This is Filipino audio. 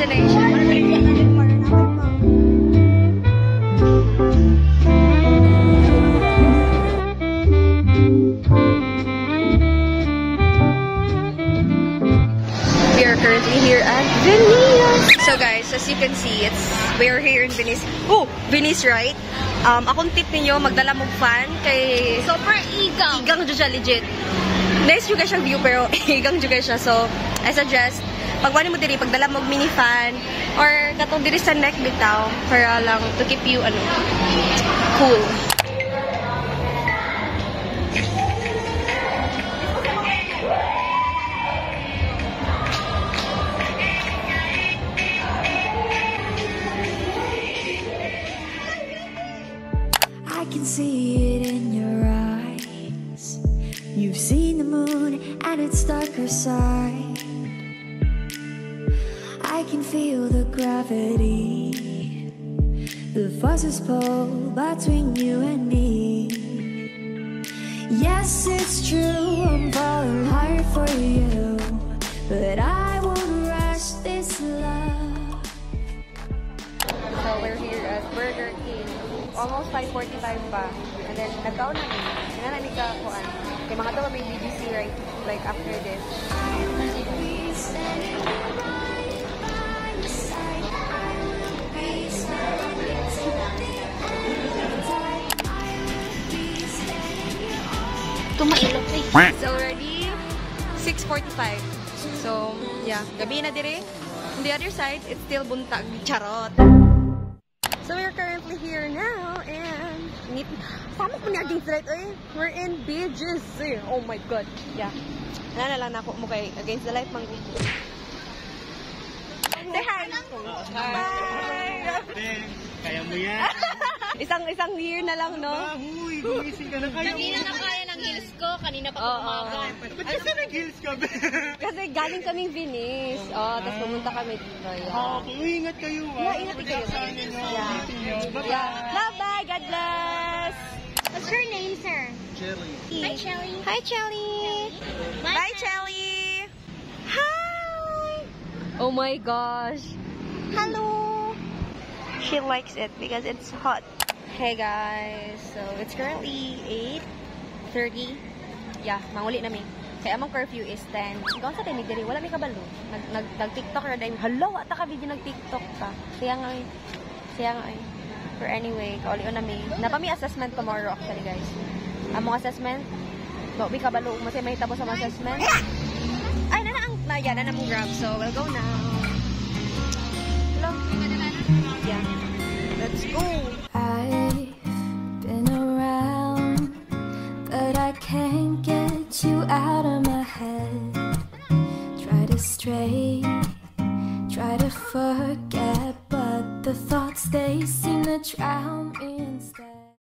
destination. We are currently here at Venice. So guys, as you can see, we're here in Venice. Oh, Venice, right? Akong tip ninyo, magdala mong fan kay Super igang. Igang siya legit. Nice juga siyang view pero igang juga siya. So, I suggest pag wala mo diri pagdala mo mini fan or katong diri sa neck bitaw para lang to keep you cool. I can see it in your eyes. You've seen the moon and its darker side. I can feel the gravity, the forces pull between you and me. Yes, it's true, I'm falling hard for you, but I won't rush this love. So we're here at Burger King. Almost 5:45 pa. And then, nagkaon na rin. Hinanami ka kuan. Kaya mga to may BBC right, like after this. Tumailok eh. So already 6:45. So, yeah. Gabi na dire. On the other side, it's still buntag. Charot. So we're currently here now and sama po niya against the light. We're in BGC. Oh my god. Yeah. Nana lang ako mo kay against the light. Say hi. Hi. Kaya mo yan. Isang year na lang, no? Huy, gumising ka na kaya mo. Kanina na kaya ng heels ko. Kanina pa umaga. Ba't kasi nag-heels ka ba? Kasi galing kaming Venice. Tapos pumunta kami dito. Yeah. Okay, ingat kayo ha. Yeah, ingat kayo. Yeah. Bye-bye. God bless. What's your name, sir? Jelly. Hi, Shelly. Hi, Chelly. Bye, Chelly. Hi. Oh my gosh. Hello. She likes it because it's hot. Hey guys. So, it's currently 8:30. Yeah, manguli namin. Kaya among curfew is 10. Ikaw sa tinig diri, wala may kabalo. Nag-TikTok ra dahil. Hello, ata ka video nag-TikTok ka. Siya nga eh. But anyway, kaulion na mi. Napami assessment tomorrow actually, guys. Among assessment, may kabalo mo say may tabo sa assessment. Ay, na mong grab. So, we'll go now. Hello. Yeah. Let's go. I've been around, but I can't get you out of my head. Try to stray, try to forget, but the thoughts they seem to drown me instead.